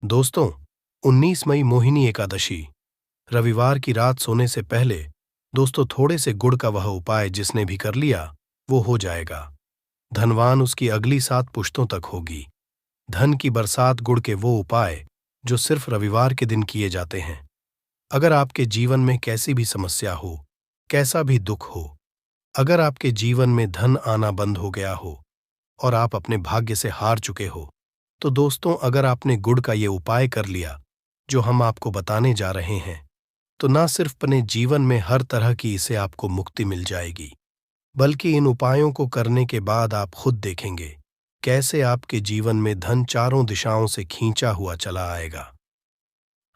दोस्तों, 19 मई मोहिनी एकादशी रविवार की रात सोने से पहले दोस्तों थोड़े से गुड़ का वह उपाय जिसने भी कर लिया वो हो जाएगा। धनवान उसकी अगली 7 पुश्तों तक होगी। धन की बरसात गुड़ के वो उपाय जो सिर्फ रविवार के दिन किए जाते हैं। अगर आपके जीवन में कैसी भी समस्या हो, कैसा भी दुख हो, अगर आपके जीवन में धन आना बंद हो गया हो और आप अपने भाग्य से हार चुके हो, तो दोस्तों अगर आपने गुड़ का ये उपाय कर लिया जो हम आपको बताने जा रहे हैं, तो ना सिर्फ अपने जीवन में हर तरह की इससे आपको मुक्ति मिल जाएगी, बल्कि इन उपायों को करने के बाद आप खुद देखेंगे कैसे आपके जीवन में धन चारों दिशाओं से खींचा हुआ चला आएगा।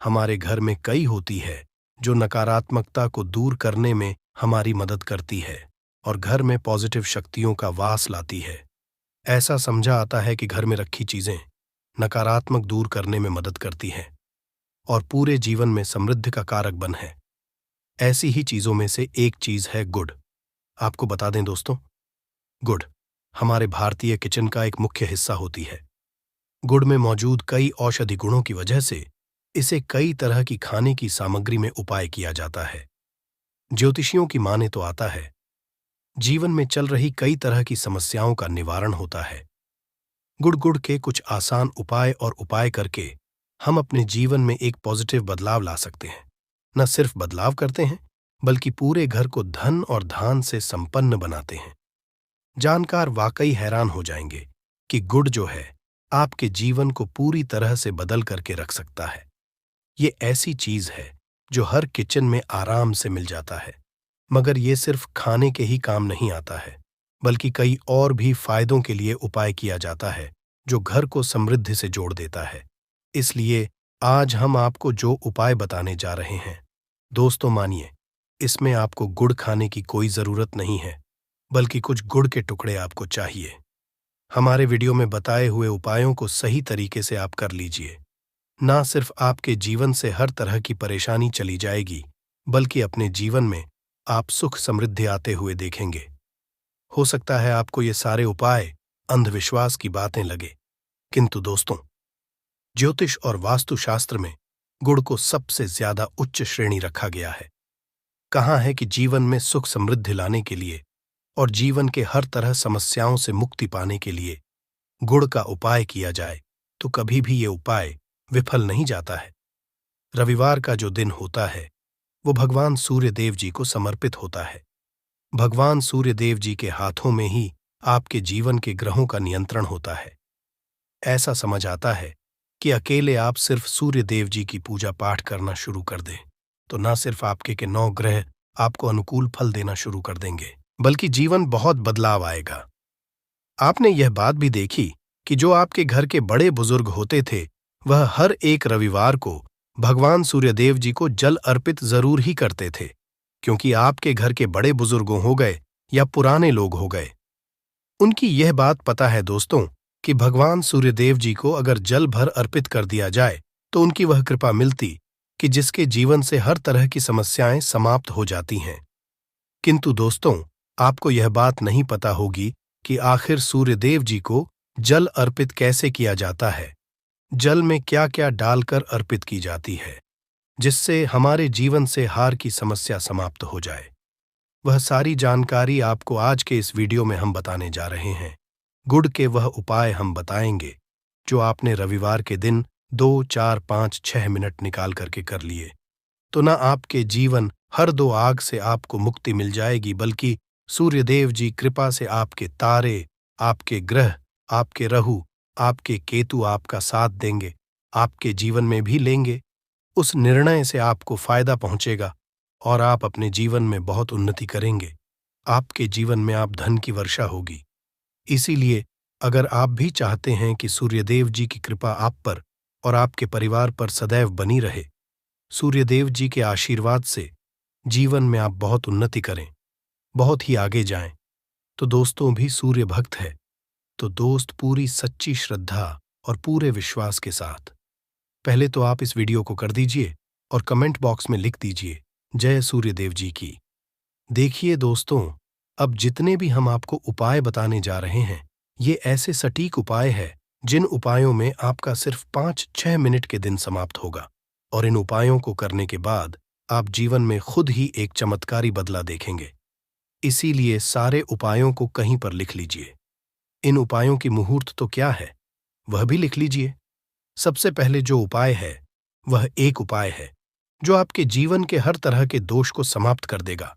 हमारे घर में कई होती है जो नकारात्मकता को दूर करने में हमारी मदद करती है और घर में पॉजिटिव शक्तियों का वास लाती है। ऐसा समझा आता है कि घर में रखी चीजें नकारात्मक दूर करने में मदद करती हैं और पूरे जीवन में समृद्धि का कारक बन है। ऐसी ही चीजों में से एक चीज है गुड़। आपको बता दें दोस्तों, गुड़ हमारे भारतीय किचन का एक मुख्य हिस्सा होती है। गुड़ में मौजूद कई औषधि गुणों की वजह से इसे कई तरह की खाने की सामग्री में उपाय किया जाता है। ज्योतिषियों की माने तो आता है जीवन में चल रही कई तरह की समस्याओं का निवारण होता है। गुड़ के कुछ आसान उपाय करके हम अपने जीवन में एक पॉजिटिव बदलाव ला सकते हैं। न सिर्फ बदलाव करते हैं बल्कि पूरे घर को धन और धान से संपन्न बनाते हैं। जानकार वाकई हैरान हो जाएंगे कि गुड़ जो है आपके जीवन को पूरी तरह से बदल करके रख सकता है। ये ऐसी चीज है जो हर किचन में आराम से मिल जाता है, मगर ये सिर्फ खाने के ही काम नहीं आता है, बल्कि कई और भी फायदों के लिए उपाय किया जाता है जो घर को समृद्धि से जोड़ देता है। इसलिए आज हम आपको जो उपाय बताने जा रहे हैं दोस्तों, मानिए इसमें आपको गुड़ खाने की कोई जरूरत नहीं है, बल्कि कुछ गुड़ के टुकड़े आपको चाहिए। हमारे वीडियो में बताए हुए उपायों को सही तरीके से आप कर लीजिए। ना सिर्फ आपके जीवन से हर तरह की परेशानी चली जाएगी, बल्कि अपने जीवन में आप सुख समृद्धि आते हुए देखेंगे। हो सकता है आपको ये सारे उपाय अंधविश्वास की बातें लगे, किंतु दोस्तों ज्योतिष और वास्तुशास्त्र में गुड़ को सबसे ज्यादा उच्च श्रेणी रखा गया है। कहा है कि जीवन में सुख समृद्धि लाने के लिए और जीवन के हर तरह समस्याओं से मुक्ति पाने के लिए गुड़ का उपाय किया जाए तो कभी भी ये उपाय विफल नहीं जाता है। रविवार का जो दिन होता है वो भगवान सूर्य देव जी को समर्पित होता है। भगवान सूर्य देव जी के हाथों में ही आपके जीवन के ग्रहों का नियंत्रण होता है। ऐसा समझ आता है कि अकेले आप सिर्फ सूर्य देव जी की पूजा पाठ करना शुरू कर दें तो न सिर्फ आपके के 9 ग्रह आपको अनुकूल फल देना शुरू कर देंगे, बल्कि जीवन बहुत बदलाव आएगा। आपने यह बात भी देखी कि जो आपके घर के बड़े बुजुर्ग होते थे वह हर एक रविवार को भगवान सूर्यदेव जी को जल अर्पित जरूर ही करते थे, क्योंकि आपके घर के बड़े बुजुर्गों हो गए या पुराने लोग हो गए, उनकी यह बात पता है दोस्तों कि भगवान सूर्यदेव जी को अगर जल भर अर्पित कर दिया जाए तो उनकी वह कृपा मिलती कि जिसके जीवन से हर तरह की समस्याएं समाप्त हो जाती हैं। किंतु दोस्तों आपको यह बात नहीं पता होगी कि आखिर सूर्यदेव जी को जल अर्पित कैसे किया जाता है, जल में क्या क्या डालकर अर्पित की जाती है जिससे हमारे जीवन से हार की समस्या समाप्त हो जाए। वह सारी जानकारी आपको आज के इस वीडियो में हम बताने जा रहे हैं। गुड़ के वह उपाय हम बताएंगे जो आपने रविवार के दिन 2, 4, 5, 6 मिनट निकाल करके कर लिए तो न आपके जीवन हर 2 आग से आपको मुक्ति मिल जाएगी, बल्कि सूर्यदेव जी कृपा से आपके तारे, आपके ग्रह, आपके राहु, आपके केतु आपका साथ देंगे, आपके जीवन में भी लेंगे। उस निर्णय से आपको फायदा पहुंचेगा और आप अपने जीवन में बहुत उन्नति करेंगे। आपके जीवन में आप धन की वर्षा होगी। इसीलिए अगर आप भी चाहते हैं कि सूर्यदेव जी की कृपा आप पर और आपके परिवार पर सदैव बनी रहे, सूर्यदेव जी के आशीर्वाद से जीवन में आप बहुत उन्नति करें, बहुत ही आगे जाएं, तो दोस्तों भी सूर्य भक्त है तो दोस्त पूरी सच्ची श्रद्धा और पूरे विश्वास के साथ पहले तो आप इस वीडियो को कर दीजिए और कमेंट बॉक्स में लिख दीजिए जय सूर्यदेव जी की। देखिए दोस्तों, अब जितने भी हम आपको उपाय बताने जा रहे हैं ये ऐसे सटीक उपाय है जिन उपायों में आपका सिर्फ 5-6 मिनट के दिन समाप्त होगा, और इन उपायों को करने के बाद आप जीवन में खुद ही एक चमत्कारी बदला देखेंगे। इसीलिए सारे उपायों को कहीं पर लिख लीजिए। इन उपायों की मुहूर्त तो क्या है, वह भी लिख लीजिए। सबसे पहले जो उपाय है, वह एक उपाय है जो आपके जीवन के हर तरह के दोष को समाप्त कर देगा।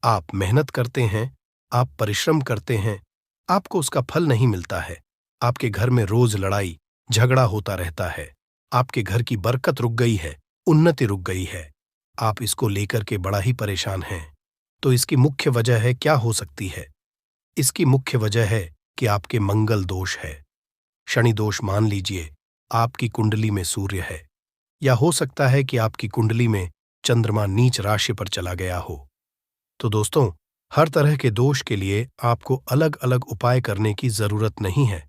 आप मेहनत करते हैं, आप परिश्रम करते हैं, आपको उसका फल नहीं मिलता है। आपके घर में रोज लड़ाई झगड़ा होता रहता है। आपके घर की बरकत रुक गई है, उन्नति रुक गई है। आप इसको लेकर के बड़ा ही परेशान हैं। तो इसकी मुख्य वजह है, क्या हो सकती है? इसकी मुख्य वजह है कि आपके मंगल दोष है। शनि दोष मान लीजिए, आपकी कुंडली में सूर्य है, या हो सकता है कि आपकी कुंडली में चंद्रमा नीच राशि पर चला गया हो। तो दोस्तों, हर तरह के दोष के लिए आपको अलग अलग उपाय करने की जरूरत नहीं है।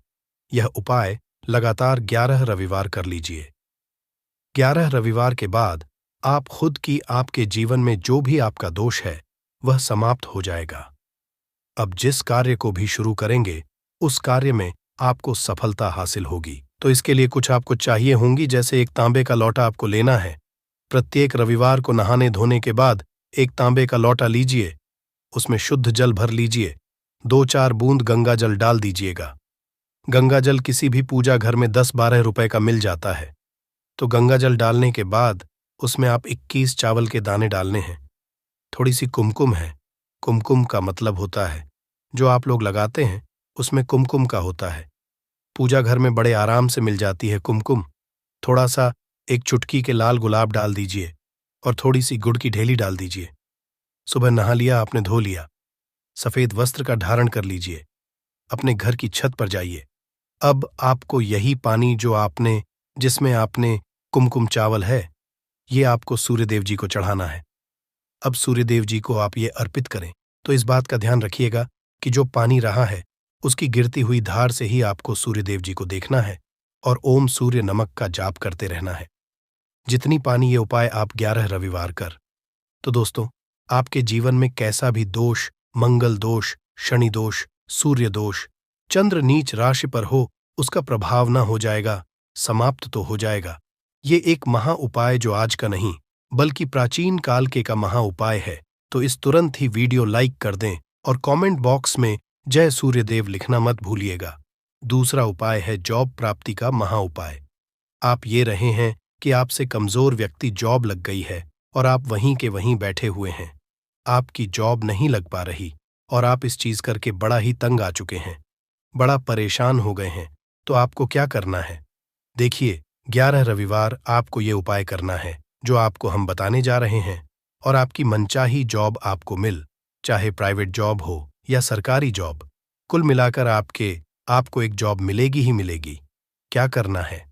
यह उपाय लगातार 11 रविवार कर लीजिए। 11 रविवार के बाद आप खुद की आपके जीवन में जो भी आपका दोष है वह समाप्त हो जाएगा। अब जिस कार्य को भी शुरू करेंगे उस कार्य में आपको सफलता हासिल होगी। तो इसके लिए कुछ आपको चाहिए होंगी, जैसे एक तांबे का लोटा आपको लेना है। प्रत्येक रविवार को नहाने धोने के बाद एक तांबे का लोटा लीजिए, उसमें शुद्ध जल भर लीजिए, 2-4 बूंद गंगा जल डाल दीजिएगा। गंगा जल किसी भी पूजा घर में 10-12 रुपए का मिल जाता है। तो गंगा जल डालने के बाद उसमें आप 21 चावल के दाने डालने हैं। थोड़ी सी कुमकुम है। कुमकुम का मतलब होता है, जो आप लोग लगाते हैं उसमें कुमकुम का होता है। पूजा घर में बड़े आराम से मिल जाती है कुमकुम। थोड़ा सा एक चुटकी के लाल गुलाब डाल दीजिए और थोड़ी सी गुड़ की ढेली डाल दीजिए। सुबह नहा लिया आपने, धो लिया, सफेद वस्त्र का धारण कर लीजिए, अपने घर की छत पर जाइए। अब आपको यही पानी जिसमें आपने कुमकुम चावल है, ये आपको सूर्यदेव जी को चढ़ाना है। अब सूर्यदेव जी को आप ये अर्पित करें। तो इस बात का ध्यान रखिएगा कि जो पानी रहा है उसकी गिरती हुई धार से ही आपको सूर्यदेव जी को देखना है और ओम सूर्य नमक का जाप करते रहना है। जितनी पानी ये उपाय आप 11 रविवार कर, तो दोस्तों आपके जीवन में कैसा भी दोष, मंगल दोष, शनि दोष, सूर्य दोष, चंद्र नीच राशि पर हो, उसका प्रभाव न हो जाएगा, समाप्त तो हो जाएगा। ये एक महा उपाय जो आज का नहीं बल्कि प्राचीन काल के का महा उपाय है। तो इस तुरंत ही वीडियो लाइक कर दें और कमेंट बॉक्स में जय सूर्यदेव लिखना मत भूलिएगा। दूसरा उपाय है जॉब प्राप्ति का महा उपाय। आप ये रहे हैं कि आपसे कमजोर व्यक्ति जॉब लग गई है और आप वहीं के वहीं बैठे हुए हैं। आपकी जॉब नहीं लग पा रही और आप इस चीज करके बड़ा ही तंग आ चुके हैं, बड़ा परेशान हो गए हैं। तो आपको क्या करना है? देखिए, 11 रविवार आपको ये उपाय करना है जो आपको हम बताने जा रहे हैं, और आपकी मनचाही जॉब आपको चाहे प्राइवेट जॉब हो या सरकारी जॉब, कुल मिलाकर आपको एक जॉब मिलेगी ही मिलेगी। क्या करना है?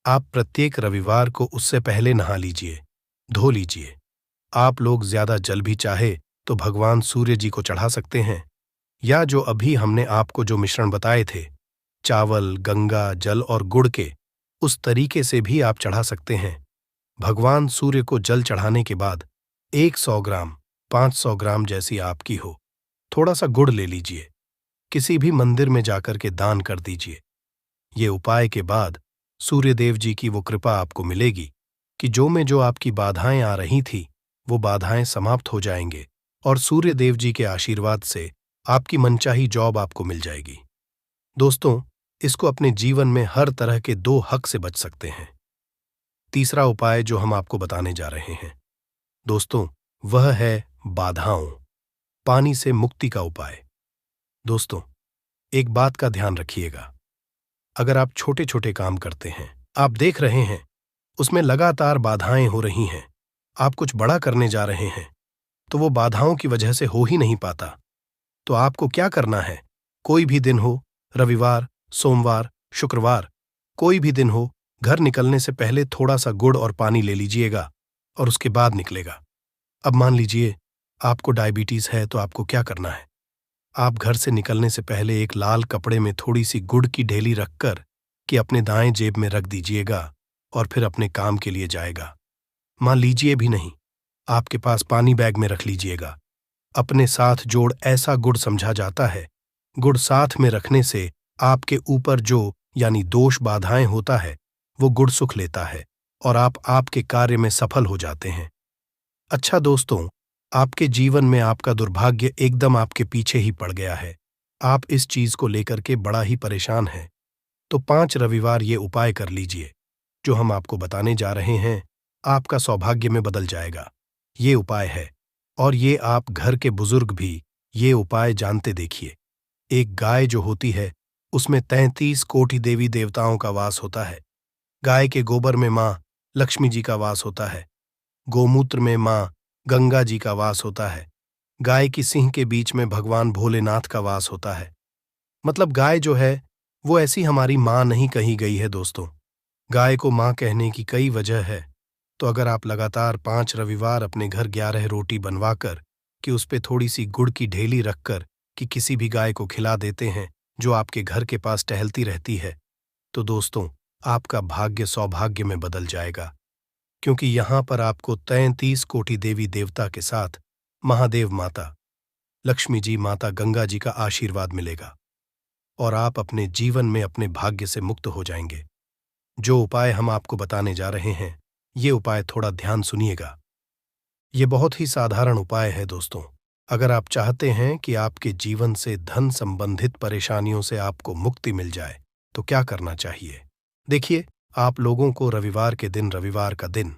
आप प्रत्येक रविवार को उससे पहले नहा लीजिए, धो लीजिए। आप लोग ज्यादा जल भी चाहे तो भगवान सूर्य जी को चढ़ा सकते हैं, या जो अभी हमने आपको जो मिश्रण बताए थे, चावल, गंगा जल और गुड़ के, उस तरीके से भी आप चढ़ा सकते हैं। भगवान सूर्य को जल चढ़ाने के बाद 100 ग्राम, 500 ग्राम जैसी आपकी हो, थोड़ा सा गुड़ ले लीजिए, किसी भी मंदिर में जाकर के दान कर दीजिए। ये उपाय के बाद सूर्यदेव जी की वो कृपा आपको मिलेगी कि जो आपकी बाधाएं आ रही थी वो बाधाएं समाप्त हो जाएंगे और सूर्यदेव जी के आशीर्वाद से आपकी मनचाही जॉब आपको मिल जाएगी। दोस्तों, इसको अपने जीवन में हर तरह के 2 हक से बच सकते हैं। तीसरा उपाय जो हम आपको बताने जा रहे हैं दोस्तों, वह है बाधाओं, पानी से मुक्ति का उपाय। दोस्तों, एक बात का ध्यान रखिएगा, अगर आप छोटे छोटे काम करते हैं, आप देख रहे हैं उसमें लगातार बाधाएं हो रही हैं, आप कुछ बड़ा करने जा रहे हैं तो वो बाधाओं की वजह से हो ही नहीं पाता, तो आपको क्या करना है? कोई भी दिन हो, रविवार, सोमवार, शुक्रवार, कोई भी दिन हो, घर निकलने से पहले थोड़ा सा गुड़ और पानी ले लीजिएगा और उसके बाद निकलेगा। अब मान लीजिए आपको डायबिटीज है, तो आपको क्या करना है? आप घर से निकलने से पहले एक लाल कपड़े में थोड़ी सी गुड़ की ढेली रखकर कि अपने दाएं जेब में रख दीजिएगा और फिर अपने काम के लिए जाएगा। मान लीजिए भी नहीं, आपके पास पानी बैग में रख लीजिएगा। अपने साथ जोड़ ऐसा गुड़ समझा जाता है, गुड़ साथ में रखने से आपके ऊपर जो यानी दोष बाधाएं होता है, वो गुड़ सुख लेता है और आप आपके कार्य में सफल हो जाते हैं। अच्छा दोस्तों, आपके जीवन में आपका दुर्भाग्य एकदम आपके पीछे ही पड़ गया है। आप इस चीज को लेकर के बड़ा ही परेशान हैं। तो 5 रविवार ये उपाय कर लीजिए। जो हम आपको बताने जा रहे हैं, आपका सौभाग्य में बदल जाएगा। ये उपाय है, और ये आप घर के बुजुर्ग भी ये उपाय जानते देखिए। एक गाय जो होती है, उसमें 33 कोटि देवी देवताओं का वास होता है। गाय के गोबर में माँ लक्ष्मी जी का वास होता है। गोमूत्र में माँ गंगा जी का वास होता है। गाय की सिंह के बीच में भगवान भोलेनाथ का वास होता है। मतलब गाय जो है, वो ऐसी हमारी माँ नहीं कही गई है दोस्तों। गाय को माँ कहने की कई वजह है। तो अगर आप लगातार 5 रविवार अपने घर 11 रोटी बनवाकर कि उस पे थोड़ी सी गुड़ की ढेली रखकर कि किसी भी गाय को खिला देते हैं जो आपके घर के पास टहलती रहती है, तो दोस्तों आपका भाग्य सौभाग्य में बदल जाएगा। क्योंकि यहां पर आपको 33 कोटि देवी देवता के साथ महादेव माता लक्ष्मी जी, माता गंगा जी का आशीर्वाद मिलेगा और आप अपने जीवन में अपने भाग्य से मुक्त हो जाएंगे। जो उपाय हम आपको बताने जा रहे हैं, ये उपाय थोड़ा ध्यान सुनिएगा। ये बहुत ही साधारण उपाय है दोस्तों। अगर आप चाहते हैं कि आपके जीवन से धन संबंधित परेशानियों से आपको मुक्ति मिल जाए, तो क्या करना चाहिए? देखिए, आप लोगों को रविवार के दिन, रविवार का दिन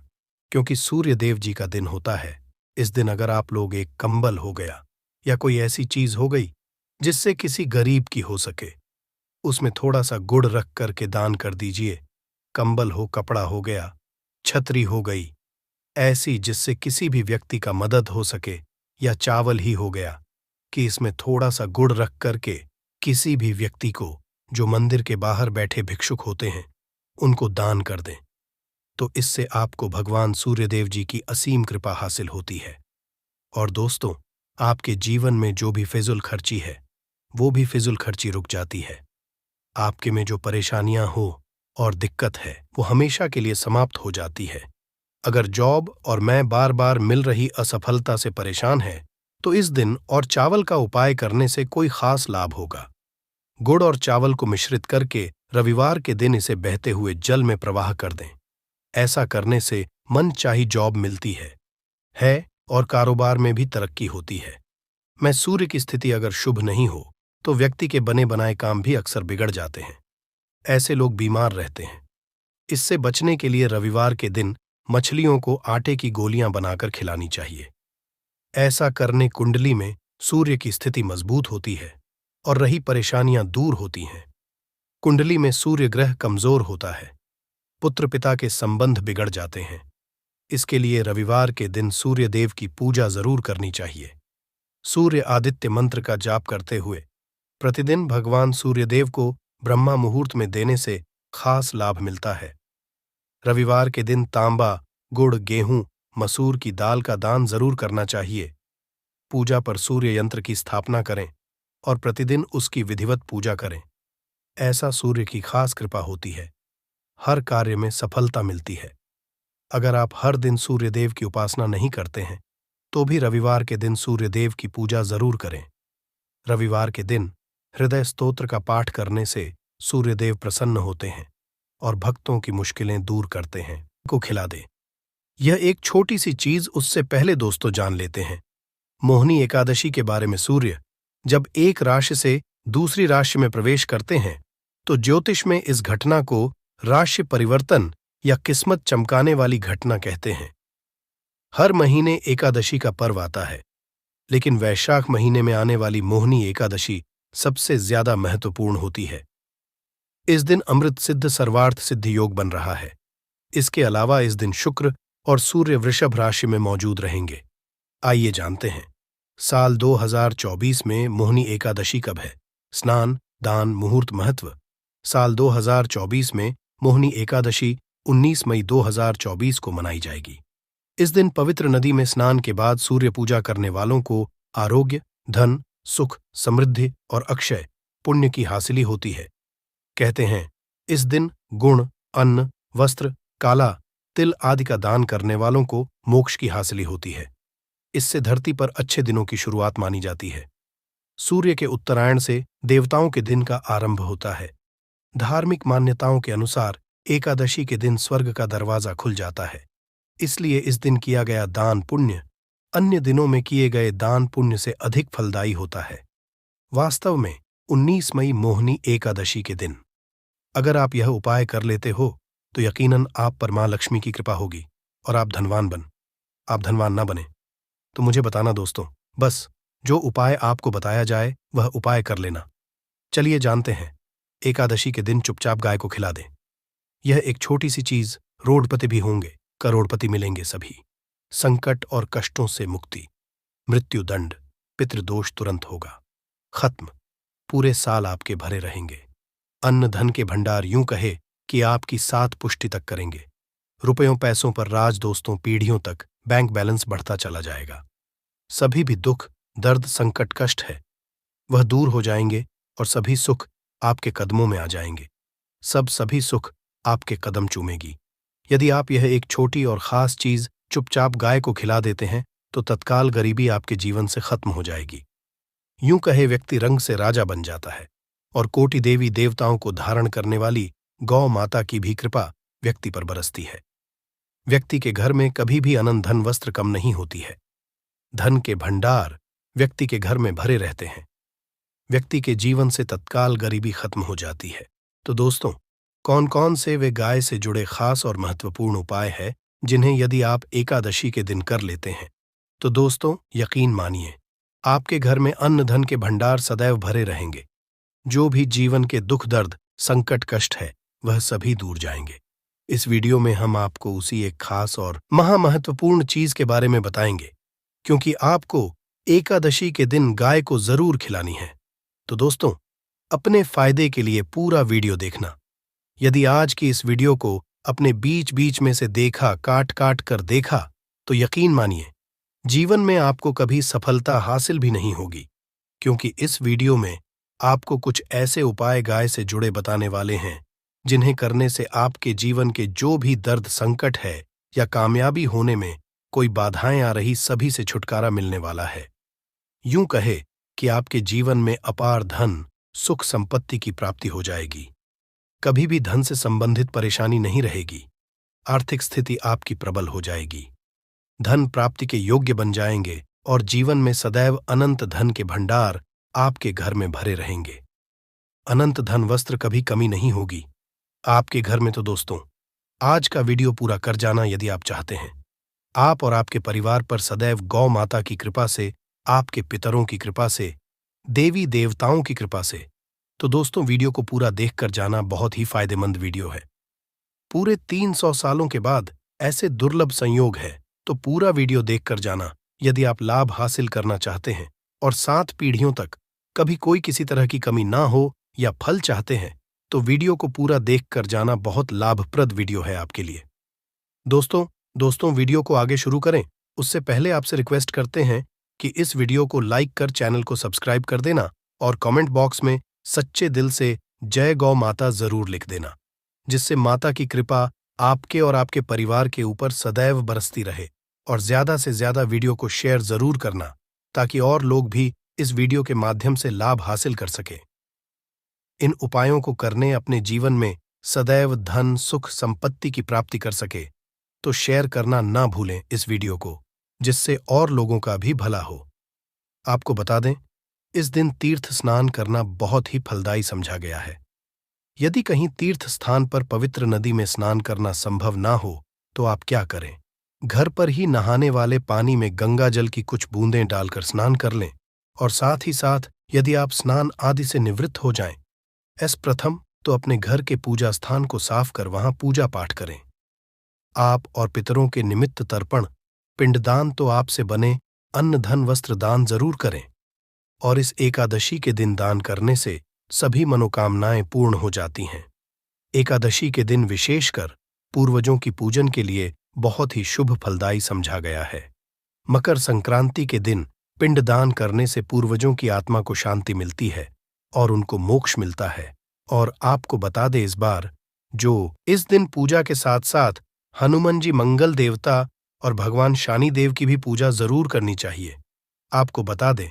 क्योंकि सूर्य देव जी का दिन होता है, इस दिन अगर आप लोग एक कंबल हो गया या कोई ऐसी चीज हो गई जिससे किसी गरीब की हो सके, उसमें थोड़ा सा गुड़ रख करके दान कर दीजिए। कंबल हो, कपड़ा हो गया, छतरी हो गई, ऐसी जिससे किसी भी व्यक्ति का मदद हो सके, या चावल ही हो गया कि इसमें थोड़ा सा गुड़ रख करके किसी भी व्यक्ति को जो मंदिर के बाहर बैठे भिक्षुक होते हैं उनको दान कर दें, तो इससे आपको भगवान सूर्यदेव जी की असीम कृपा हासिल होती है। और दोस्तों, आपके जीवन में जो भी फिजूल खर्ची है, वो भी फिजूल खर्ची रुक जाती है। आपके में जो परेशानियां हो और दिक्कत है, वो हमेशा के लिए समाप्त हो जाती है। अगर जॉब और मैं बार बार मिल रही असफलता से परेशान है, तो इस दिन और चावल का उपाय करने से कोई खास लाभ होगा। गुड़ और चावल को मिश्रित करके रविवार के दिन इसे बहते हुए जल में प्रवाह कर दें। ऐसा करने से मनचाही जॉब मिलती है और कारोबार में भी तरक्की होती है। मैं सूर्य की स्थिति अगर शुभ नहीं हो, तो व्यक्ति के बने बनाए काम भी अक्सर बिगड़ जाते हैं। ऐसे लोग बीमार रहते हैं। इससे बचने के लिए रविवार के दिन मछलियों को आटे की गोलियां बनाकर खिलानी चाहिए। ऐसा करने कुंडली में सूर्य की स्थिति मजबूत होती है और रही परेशानियां दूर होती हैं। कुंडली में सूर्य ग्रह कमजोर होता है, पुत्र पिता के संबंध बिगड़ जाते हैं। इसके लिए रविवार के दिन सूर्य देव की पूजा जरूर करनी चाहिए। सूर्य आदित्य मंत्र का जाप करते हुए प्रतिदिन भगवान सूर्यदेव को ब्रह्मा मुहूर्त में देने से खास लाभ मिलता है। रविवार के दिन तांबा, गुड़, गेहूं, मसूर की दाल का दान जरूर करना चाहिए। पूजा पर सूर्य यंत्र की स्थापना करें और प्रतिदिन उसकी विधिवत पूजा करें। ऐसा सूर्य की खास कृपा होती है, हर कार्य में सफलता मिलती है। अगर आप हर दिन सूर्यदेव की उपासना नहीं करते हैं, तो भी रविवार के दिन सूर्यदेव की पूजा जरूर करें। रविवार के दिन हृदय स्तोत्र का पाठ करने से सूर्यदेव प्रसन्न होते हैं और भक्तों की मुश्किलें दूर करते हैं। को खिला दे। यह एक छोटी सी चीज, उससे पहले दोस्तों जान लेते हैं मोहिनी एकादशी के बारे में। सूर्य जब एक राशि से दूसरी राशि में प्रवेश करते हैं, तो ज्योतिष में इस घटना को राशि परिवर्तन या किस्मत चमकाने वाली घटना कहते हैं। हर महीने एकादशी का पर्व आता है, लेकिन वैशाख महीने में आने वाली मोहिनी एकादशी सबसे ज्यादा महत्वपूर्ण होती है। इस दिन अमृत सिद्ध सर्वार्थ सिद्ध योग बन रहा है। इसके अलावा इस दिन शुक्र और सूर्य वृषभ राशि में मौजूद रहेंगे। आइए जानते हैं, साल 2024 में मोहिनी एकादशी कब है? स्नान, दान, मुहूर्त, महत्व। साल 2024 में मोहिनी एकादशी 19 मई 2024 को मनाई जाएगी। इस दिन पवित्र नदी में स्नान के बाद सूर्य पूजा करने वालों को आरोग्य, धन, सुख, समृद्धि और अक्षय पुण्य की हासिली होती है। कहते हैं, इस दिन गुण, अन्न, वस्त्र, काला तिल आदि का दान करने वालों को मोक्ष की हासिली होती है। इससे धरती पर अच्छे दिनों की शुरुआत मानी जाती है। सूर्य के उत्तरायण से देवताओं के दिन का आरंभ होता है। धार्मिक मान्यताओं के अनुसार एकादशी के दिन स्वर्ग का दरवाजा खुल जाता है, इसलिए इस दिन किया गया दान पुण्य अन्य दिनों में किए गए दान पुण्य से अधिक फलदायी होता है। वास्तव में 19 मई मोहिनी एकादशी के दिन अगर आप यह उपाय कर लेते हो तो यकीनन आप पर मां लक्ष्मी की कृपा होगी और आप धनवान ना बने तो मुझे बताना दोस्तों, बस जो उपाय आपको बताया जाए वह उपाय कर लेना। चलिए जानते हैं। एकादशी के दिन चुपचाप गाय को खिला दें। यह एक छोटी सी चीज, रोडपति भी होंगे, करोड़पति मिलेंगे सभी। संकट और कष्टों से मुक्ति, मृत्यु दंड, पितृदोष तुरंत होगा खत्म, पूरे साल आपके भरे रहेंगे। अन्न धन के भंडार यूं कहे कि आपकी 7 पुष्टि तक करेंगे। रुपयों पैसों पर राज दोस्तों पीढ़ियों तक बैंक बैलेंस बढ़ता चला जाएगा। सभी भी दुख दर्द संकट कष्ट है वह दूर हो जाएंगे और सभी सुख आपके कदमों में आ जाएंगे। सभी सुख आपके कदम चूमेगी। यदि आप यह एक छोटी और खास चीज चुपचाप गाय को खिला देते हैं तो तत्काल गरीबी आपके जीवन से खत्म हो जाएगी। यूं कहे व्यक्ति रंग से राजा बन जाता है और कोटि देवी देवताओं को धारण करने वाली गौ माता की भी कृपा व्यक्ति पर बरसती है। व्यक्ति के घर में कभी भी अनंत धन वस्त्र कम नहीं होती है। धन के भंडार व्यक्ति के घर में भरे रहते हैं। व्यक्ति के जीवन से तत्काल गरीबी खत्म हो जाती है। तो दोस्तों, कौन कौन से वे गाय से जुड़े खास और महत्वपूर्ण उपाय हैं जिन्हें यदि आप एकादशी के दिन कर लेते हैं तो दोस्तों यकीन मानिए आपके घर में अन्न धन के भंडार सदैव भरे रहेंगे। जो भी जीवन के दुख दर्द संकट कष्ट है वह सभी दूर जाएंगे। इस वीडियो में हम आपको उसी एक खास और महामहत्वपूर्ण चीज के बारे में बताएंगे, क्योंकि आपको एकादशी के दिन गाय को जरूर खिलानी है। तो दोस्तों, अपने फायदे के लिए पूरा वीडियो देखना। यदि आज की इस वीडियो को अपने बीच बीच में से देखा, काट काट कर देखा, तो यकीन मानिए जीवन में आपको कभी सफलता हासिल भी नहीं होगी, क्योंकि इस वीडियो में आपको कुछ ऐसे उपाय गाय से जुड़े बताने वाले हैं जिन्हें करने से आपके जीवन के जो भी दर्द संकट है या कामयाबी होने में कोई बाधाएं आ रही सभी से छुटकारा मिलने वाला है। यूं कहे कि आपके जीवन में अपार धन सुख संपत्ति की प्राप्ति हो जाएगी। कभी भी धन से संबंधित परेशानी नहीं रहेगी। आर्थिक स्थिति आपकी प्रबल हो जाएगी। धन प्राप्ति के योग्य बन जाएंगे और जीवन में सदैव अनंत धन के भंडार आपके घर में भरे रहेंगे। अनंत धन वस्त्र कभी कमी नहीं होगी आपके घर में। तो दोस्तों, आज का वीडियो पूरा कर जाना यदि आप चाहते हैं। आप और आपके परिवार पर सदैव गौ माता की कृपा से, आपके पितरों की कृपा से, देवी देवताओं की कृपा से। तो दोस्तों, वीडियो को पूरा देखकर जाना बहुत ही फायदेमंद वीडियो है। पूरे 300 सालों के बाद ऐसे दुर्लभ संयोग है, तो पूरा वीडियो देखकर जाना यदि आप लाभ हासिल करना चाहते हैं और 7 पीढ़ियों तक कभी कोई किसी तरह की कमी ना हो या फल चाहते हैं तो वीडियो को पूरा देखकर जाना बहुत लाभप्रद वीडियो है आपके लिए। दोस्तों वीडियो को आगे शुरू करें उससे पहले आपसे रिक्वेस्ट करते हैं कि इस वीडियो को लाइक कर चैनल को सब्सक्राइब कर देना और कमेंट बॉक्स में सच्चे दिल से जय गौ माता जरूर लिख देना, जिससे माता की कृपा आपके और आपके परिवार के ऊपर सदैव बरसती रहे। और ज्यादा से ज्यादा वीडियो को शेयर जरूर करना ताकि और लोग भी इस वीडियो के माध्यम से लाभ हासिल कर सकें। इन उपायों को करने अपने जीवन में सदैव धन सुख संपत्ति की प्राप्ति कर सके तो शेयर करना ना भूलें इस वीडियो को, जिससे और लोगों का भी भला हो। आपको बता दें, इस दिन तीर्थ स्नान करना बहुत ही फलदायी समझा गया है। यदि कहीं तीर्थ स्थान पर पवित्र नदी में स्नान करना संभव ना हो तो आप क्या करें, घर पर ही नहाने वाले पानी में गंगा जल की कुछ बूंदें डालकर स्नान कर लें। और साथ ही साथ यदि आप स्नान आदि से निवृत्त हो जाएं, प्रथम तो अपने घर के पूजा स्थान को साफ कर वहां पूजा पाठ करें। आप और पितरों के निमित्त तर्पण पिंडदान तो आपसे बने अन्न धन वस्त्र दान जरूर करें। और इस एकादशी के दिन दान करने से सभी मनोकामनाएं पूर्ण हो जाती हैं। एकादशी के दिन विशेषकर पूर्वजों की पूजन के लिए बहुत ही शुभ फलदायी समझा गया है। मकर संक्रांति के दिन पिंडदान करने से पूर्वजों की आत्मा को शांति मिलती है और उनको मोक्ष मिलता है। और आपको बता दे इस बार, जो इस दिन पूजा के साथ साथ हनुमान जी मंगल देवता और भगवान शनि देव की भी पूजा जरूर करनी चाहिए। आपको बता दें,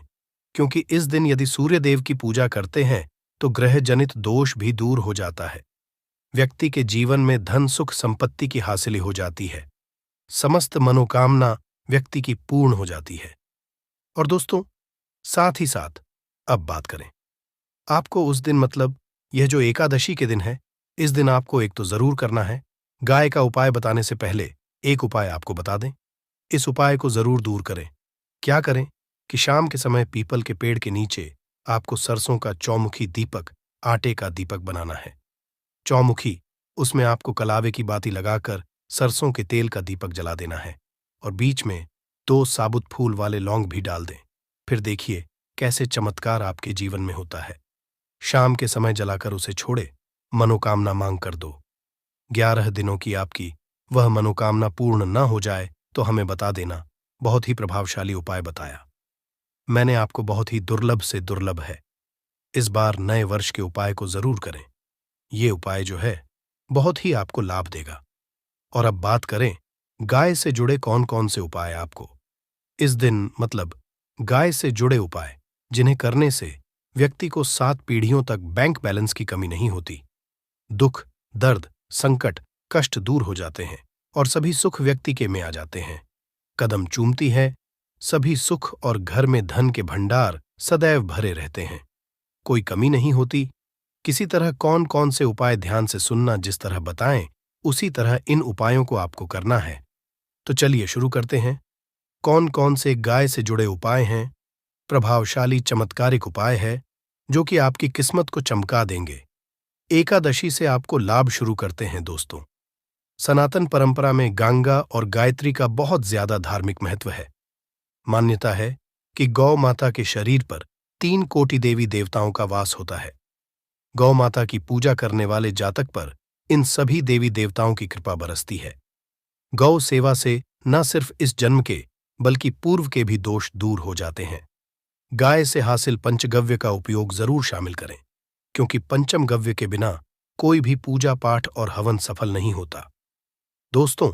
क्योंकि इस दिन यदि सूर्य देव की पूजा करते हैं तो ग्रह जनित दोष भी दूर हो जाता है। व्यक्ति के जीवन में धन सुख संपत्ति की हासिल हो जाती है। समस्त मनोकामना व्यक्ति की पूर्ण हो जाती है। और दोस्तों, साथ ही साथ अब बात करें, आपको उस दिन मतलब यह जो एकादशी के दिन है, इस दिन आपको एक तो जरूर करना है। गाय का उपाय बताने से पहले एक उपाय आपको बता दें। इस उपाय को जरूर दूर करें। क्या करें कि शाम के समय पीपल के पेड़ के नीचे आपको सरसों का चौमुखी दीपक, आटे का दीपक बनाना है। चौमुखी, उसमें आपको कलावे की बाती लगाकर सरसों के तेल का दीपक जला देना है और बीच में 2 साबुत फूल वाले लौंग भी डाल दें। फिर देखिए कैसे चमत्कार आपके जीवन में होता है। शाम के समय जलाकर उसे छोड़े, मनोकामना मांग कर दो। 11 दिनों की आपकी वह मनोकामना पूर्ण न हो जाए तो हमें बता देना। बहुत ही प्रभावशाली उपाय बताया मैंने आपको, बहुत ही दुर्लभ से दुर्लभ है। इस बार नए वर्ष के उपाय को जरूर करें। ये उपाय जो है बहुत ही आपको लाभ देगा। और अब बात करें गाय से जुड़े कौन कौन से उपाय आपको इस दिन मतलब गाय से जुड़े उपाय जिन्हें करने से व्यक्ति को 7 पीढ़ियों तक बैंक बैलेंस की कमी नहीं होती। दुख, दर्द, संकट, कष्ट दूर हो जाते हैं और सभी सुख व्यक्ति के में आ जाते हैं। कदम चूमती है, सभी सुख और घर में धन के भंडार सदैव भरे रहते हैं। कोई कमी नहीं होती। किसी तरह कौन कौन से उपाय ध्यान से सुनना, जिस तरह बताएं उसी तरह इन उपायों को आपको करना है। तो चलिए शुरू करते हैं। कौन कौन से गाय से जुड़े उपाय हैं? प्रभावशाली चमत्कारिक उपाय है जो कि आपकी किस्मत को चमका देंगे। एकादशी से आपको लाभ शुरू करते हैं दोस्तों। सनातन परंपरा में गंगा और गायत्री का बहुत ज्यादा धार्मिक महत्व है। मान्यता है कि गौ माता के शरीर पर 3 कोटि देवी देवताओं का वास होता है। गौ माता की पूजा करने वाले जातक पर इन सभी देवी देवताओं की कृपा बरसती है। गौ सेवा से न सिर्फ इस जन्म के बल्कि पूर्व के भी दोष दूर हो जाते हैं। गाय से हासिल पंचगव्य का उपयोग जरूर शामिल करें, क्योंकि पंचम गव्य के बिना कोई भी पूजा पाठ और हवन सफल नहीं होता। दोस्तों,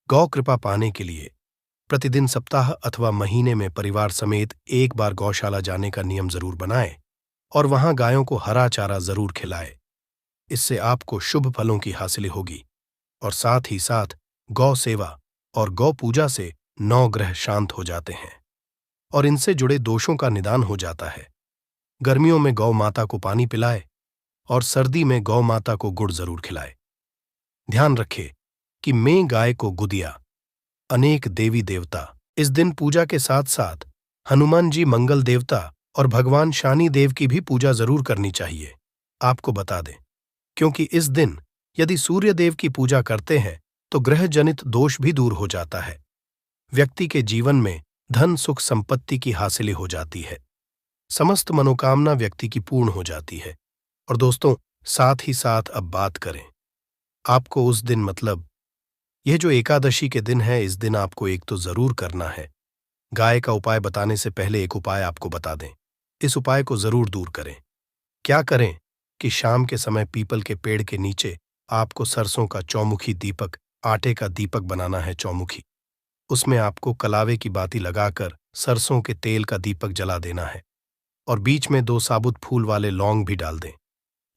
गौ कृपा पाने के लिए प्रतिदिन सप्ताह अथवा महीने में परिवार समेत एक बार गौशाला जाने का नियम जरूर बनाएं और वहां गायों को हरा चारा जरूर खिलाए। इससे आपको शुभ फलों की हासिल होगी और साथ ही साथ गौ सेवा और गौ पूजा से 9 ग्रह शांत हो जाते हैं और इनसे जुड़े दोषों का निदान हो जाता है। गर्मियों में गौ माता को पानी पिलाए और सर्दी में गौ माता को गुड़ जरूर खिलाए। ध्यान रखें कि मैं गाय को गुदिया। अनेक देवी देवता इस दिन पूजा के साथ साथ हनुमान जी मंगल देवता और भगवान शनि देव की भी पूजा जरूर करनी चाहिए। आपको बता दें, क्योंकि इस दिन यदि सूर्य देव की पूजा करते हैं तो ग्रह जनित दोष भी दूर हो जाता है। व्यक्ति के जीवन में धन सुख संपत्ति की हासिल हो जाती है। समस्त मनोकामना व्यक्ति की पूर्ण हो जाती है। और दोस्तों, साथ ही साथ अब बात करें, आपको उस दिन मतलब यह जो एकादशी के दिन है, इस दिन आपको एक तो जरूर करना है। गाय का उपाय बताने से पहले एक उपाय आपको बता दें। इस उपाय को जरूर दूर करें। क्या करें कि शाम के समय पीपल के पेड़ के नीचे आपको सरसों का चौमुखी दीपक, आटे का दीपक बनाना है। चौमुखी, उसमें आपको कलावे की बाती लगाकर सरसों के तेल का दीपक जला देना है और बीच में 2 साबुत फूल वाले लौंग भी डाल दें।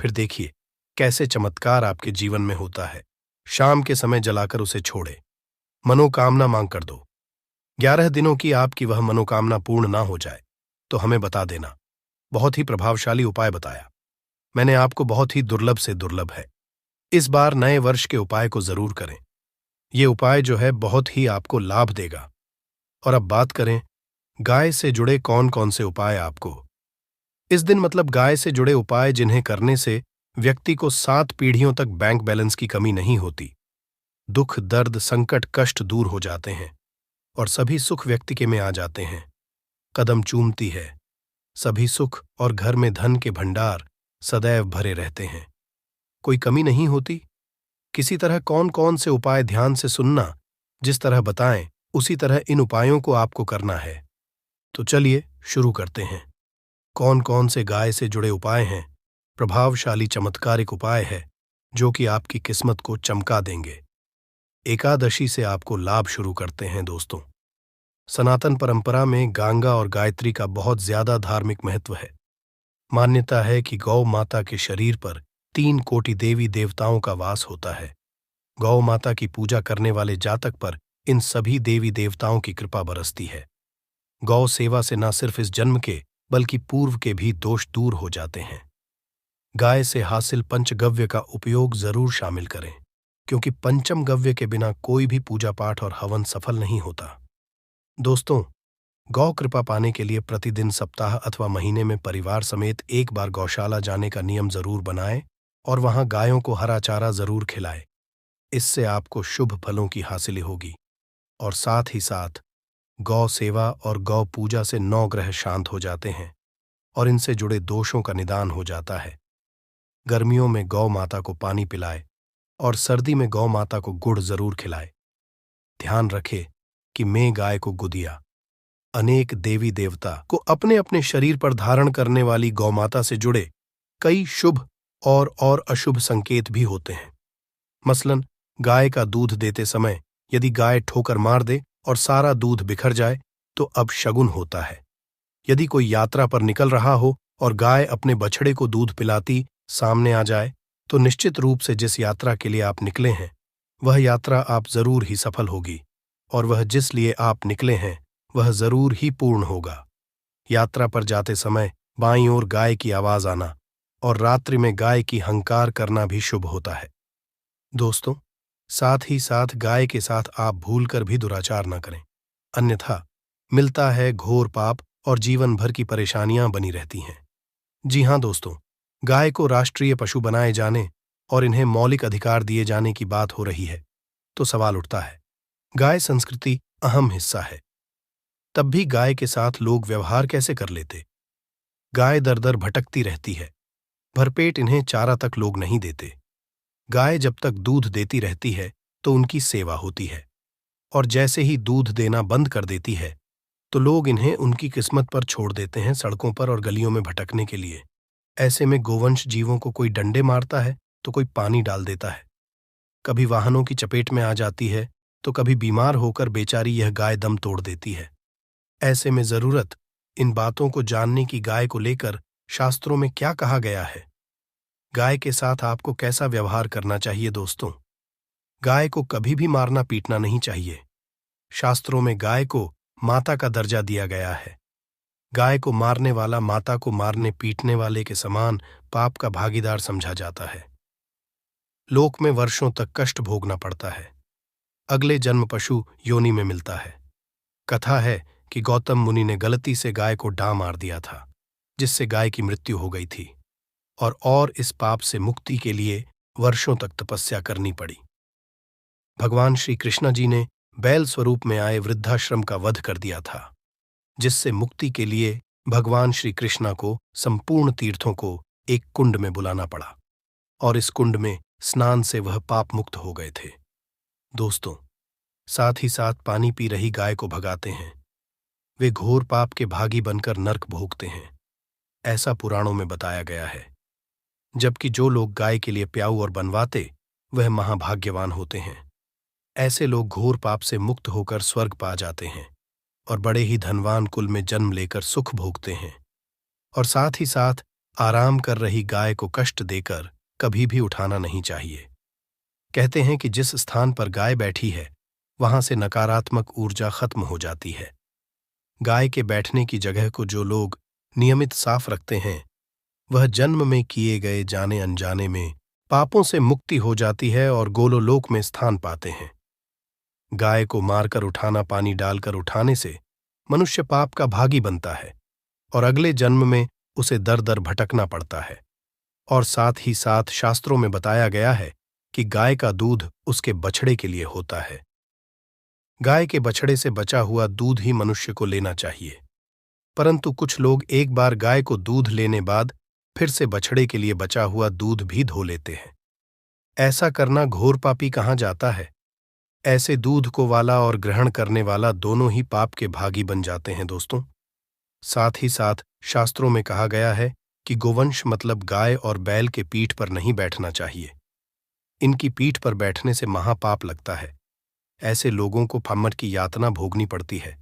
फिर देखिए कैसे चमत्कार आपके जीवन में होता है। शाम के समय जलाकर उसे छोड़े, मनोकामना मांग कर दो। 11 दिनों की आपकी वह मनोकामना पूर्ण ना हो जाए तो हमें बता देना। बहुत ही प्रभावशाली उपाय बताया मैंने आपको, बहुत ही दुर्लभ से दुर्लभ है। इस बार नए वर्ष के उपाय को जरूर करें। ये उपाय जो है बहुत ही आपको लाभ देगा। और अब बात करें गाय से जुड़े कौन कौन से उपाय आपको इस दिन मतलब गाय से जुड़े उपाय जिन्हें करने से व्यक्ति को 7 पीढ़ियों तक बैंक बैलेंस की कमी नहीं होती। दुख, दर्द, संकट, कष्ट दूर हो जाते हैं और सभी सुख व्यक्ति के में आ जाते हैं। कदम चूमती है, सभी सुख और घर में धन के भंडार सदैव भरे रहते हैं। कोई कमी नहीं होती। किसी तरह कौन कौन से उपाय ध्यान से सुनना, जिस तरह बताएं उसी तरह इन उपायों को आपको करना है। तो चलिए शुरू करते हैं। कौन कौन से गाय से जुड़े उपाय हैं? प्रभावशाली चमत्कारिक उपाय है जो कि आपकी किस्मत को चमका देंगे। एकादशी से आपको लाभ शुरू करते हैं दोस्तों। सनातन परंपरा में गंगा और गायत्री का बहुत ज्यादा धार्मिक महत्व है। मान्यता है कि गौ माता के शरीर पर 3 कोटि देवी देवताओं का वास होता है। गौ माता की पूजा करने वाले जातक पर इन सभी देवी देवताओं की कृपा बरसती है। गौ सेवा से न सिर्फ इस जन्म के बल्कि पूर्व के भी दोष दूर हो जाते हैं। गाय से हासिल पंचगव्य का उपयोग जरूर शामिल करें, क्योंकि पंचम गव्य के बिना कोई भी पूजा पाठ और हवन सफल नहीं होता। दोस्तों, गौ कृपा पाने के लिए प्रतिदिन, सप्ताह अथवा महीने में परिवार समेत एक बार गौशाला जाने का नियम जरूर बनाएं और वहां गायों को हरा चारा जरूर खिलाएं। इससे आपको शुभ फलों की हासिल होगी और साथ ही साथ गौ सेवा और गौ पूजा से 9 ग्रह शांत हो जाते हैं और इनसे जुड़े दोषों का निदान हो जाता है। गर्मियों में गौ माता को पानी पिलाए और सर्दी में गौ माता को गुड़ जरूर खिलाए। ध्यान रखें कि मैं गाय को गुदिया। अनेक देवी देवता को अपने अपने शरीर पर धारण करने वाली गौमाता से जुड़े कई शुभ और अशुभ संकेत भी होते हैं। मसलन, गाय का दूध देते समय यदि गाय ठोकर मार दे और सारा दूध बिखर जाए तो अब शगुन होता है। यदि कोई यात्रा पर निकल रहा हो और गाय अपने बछड़े को दूध पिलाती सामने आ जाए तो निश्चित रूप से जिस यात्रा के लिए आप निकले हैं वह यात्रा आप जरूर ही सफल होगी और वह जिस लिए आप निकले हैं वह जरूर ही पूर्ण होगा। यात्रा पर जाते समय बाईं ओर गाय की आवाज आना और रात्रि में गाय की हंकार करना भी शुभ होता है। दोस्तों, साथ ही साथ गाय के साथ आप भूलकर भी दुराचार न करें, अन्यथा मिलता है घोर पाप और जीवन भर की परेशानियां बनी रहती हैं। जी हां दोस्तों, गाय को राष्ट्रीय पशु बनाए जाने और इन्हें मौलिक अधिकार दिए जाने की बात हो रही है तो सवाल उठता है, गाय संस्कृति अहम हिस्सा है, तब भी गाय के साथ लोग व्यवहार कैसे कर लेते? गाय दर दर भटकती रहती है, भरपेट इन्हें चारा तक लोग नहीं देते। गाय जब तक दूध देती रहती है तो उनकी सेवा होती है और जैसे ही दूध देना बंद कर देती है तो लोग इन्हें उनकी किस्मत पर छोड़ देते हैं, सड़कों पर और गलियों में भटकने के लिए। ऐसे में गोवंश जीवों को कोई डंडे मारता है तो कोई पानी डाल देता है, कभी वाहनों की चपेट में आ जाती है तो कभी बीमार होकर बेचारी यह गाय दम तोड़ देती है। ऐसे में जरूरत इन बातों को जानने की गाय को लेकर शास्त्रों में क्या कहा गया है, गाय के साथ आपको कैसा व्यवहार करना चाहिए। दोस्तों, गाय को कभी भी मारना पीटना नहीं चाहिए। शास्त्रों में गाय को माता का दर्जा दिया गया है। गाय को मारने वाला माता को मारने पीटने वाले के समान पाप का भागीदार समझा जाता है। लोक में वर्षों तक कष्ट भोगना पड़ता है। अगले जन्म पशु योनि में मिलता है। कथा है कि गौतम मुनि ने गलती से गाय को डां मार दिया था, जिससे गाय की मृत्यु हो गई थी और इस पाप से मुक्ति के लिए वर्षों तक तपस्या करनी पड़ी। भगवान श्री कृष्ण जी ने बैल स्वरूप में आए वृद्धाश्रम का वध कर दिया था, जिससे मुक्ति के लिए भगवान श्री कृष्ण को संपूर्ण तीर्थों को एक कुंड में बुलाना पड़ा और इस कुंड में स्नान से वह पाप मुक्त हो गए थे। दोस्तों, साथ ही साथ पानी पी रही गाय को भगाते हैं, वे घोर पाप के भागी बनकर नर्क भोगते हैं, ऐसा पुराणों में बताया गया है। जबकि जो लोग गाय के लिए प्याऊ और बनवाते वह महाभाग्यवान होते हैं। ऐसे लोग घोर पाप से मुक्त होकर स्वर्ग पा जाते हैं और बड़े ही धनवान कुल में जन्म लेकर सुख भोगते हैं। और साथ ही साथ आराम कर रही गाय को कष्ट देकर कभी भी उठाना नहीं चाहिए। कहते हैं कि जिस स्थान पर गाय बैठी है वहां से नकारात्मक ऊर्जा खत्म हो जाती है। गाय के बैठने की जगह को जो लोग नियमित साफ रखते हैं वह जन्म में किए गए जाने अनजाने में पापों से मुक्ति हो जाती है और गोलोलोक में स्थान पाते हैं। गाय को मारकर उठाना, पानी डालकर उठाने से मनुष्य पाप का भागी बनता है और अगले जन्म में उसे दर दर भटकना पड़ता है। और साथ ही साथ शास्त्रों में बताया गया है कि गाय का दूध उसके बछड़े के लिए होता है। गाय के बछड़े से बचा हुआ दूध ही मनुष्य को लेना चाहिए, परंतु कुछ लोग एक बार गाय को दूध लेने बाद फिर से बछड़े के लिए बचा हुआ दूध भी धो लेते हैं। ऐसा करना घोर पापी कहा जाता है। ऐसे दूध को वाला और ग्रहण करने वाला दोनों ही पाप के भागी बन जाते हैं। दोस्तों, साथ ही साथ शास्त्रों में कहा गया है कि गोवंश मतलब गाय और बैल के पीठ पर नहीं बैठना चाहिए। इनकी पीठ पर बैठने से महापाप लगता है। ऐसे लोगों को फम्मट की यातना भोगनी पड़ती है।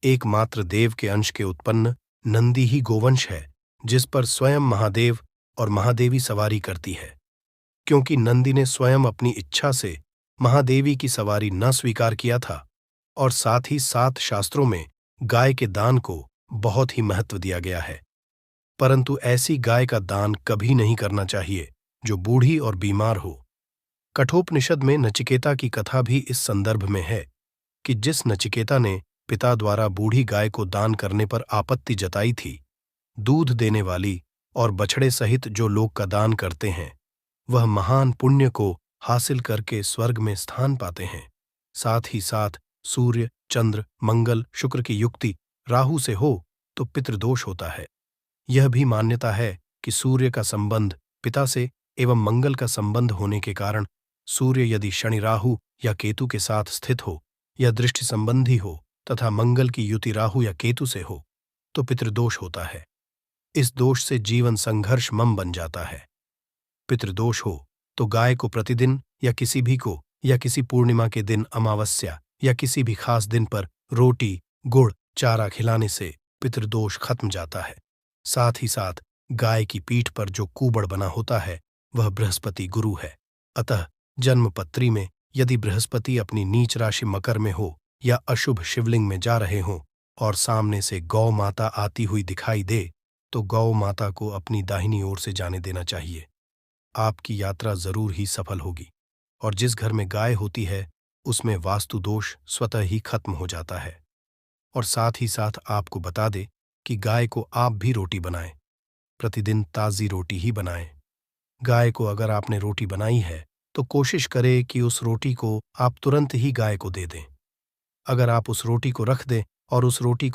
एकमात्र देव के अंश के उत्पन्न नंदी ही गोवंश है, जिस पर स्वयं महादेव और महादेवी सवारी करती है। क्योंकि नंदी ने स्वयं अपनी इच्छा से महादेवी की सवारी न स्वीकार किया था और साथ ही 7 शास्त्रों में गाय के दान को बहुत ही महत्व दिया गया है। परंतु ऐसी गाय का दान कभी नहीं करना चाहिए जो बूढ़ी और बीमार हो। कठोपनिषद में नचिकेता की कथा भी इस संदर्भ में है कि जिस नचिकेता ने पिता द्वारा बूढ़ी गाय को दान करने पर आपत्ति जताई थी, दूध देने वाली और बछड़े सहित जो लोग का दान करते हैं वह महान पुण्य को हासिल करके स्वर्ग में स्थान पाते हैं। साथ ही साथ सूर्य, चंद्र, मंगल, शुक्र की युक्ति राहु से हो तो पितृदोष होता है। यह भी मान्यता है कि सूर्य का संबंध पिता से एवं मंगल का संबंध होने के कारण सूर्य यदि शनि, राहु या केतु के साथ स्थित हो या दृष्टि संबंधी हो तथा मंगल की युति राहु या केतु से हो तो पितृदोष होता है। इस दोष से जीवन संघर्ष मम बन जाता है। पितृदोष हो तो गाय को प्रतिदिन या किसी पूर्णिमा के दिन, अमावस्या या किसी भी खास दिन पर रोटी, गुड़, चारा खिलाने से पितृदोष खत्म जाता है। साथ ही साथ गाय की पीठ पर जो कूबड़ बना होता है वह बृहस्पति गुरु है। अतः जन्मपत्री में यदि बृहस्पति अपनी नीच राशि मकर में हो या अशुभ शिवलिंग में जा रहे हों और सामने से गौ माता आती हुई दिखाई दे तो गौ माता को अपनी दाहिनी ओर से जाने देना चाहिए। आपकी यात्रा जरूर ही सफल होगी और जिस घर में गाय होती है उसमें वास्तु दोष स्वतः ही खत्म हो जाता है। और साथ ही साथ आपको बता दे कि गाय को आप भी रोटी बनाएं, प्रतिदिन ताज़ी रोटी ही बनाएं। गाय को अगर आपने रोटी बनाई है तो कोशिश करें कि उस रोटी को आप तुरंत ही गाय को दे दें। अगर आप उस रोटी को रख दें और उस रोटी को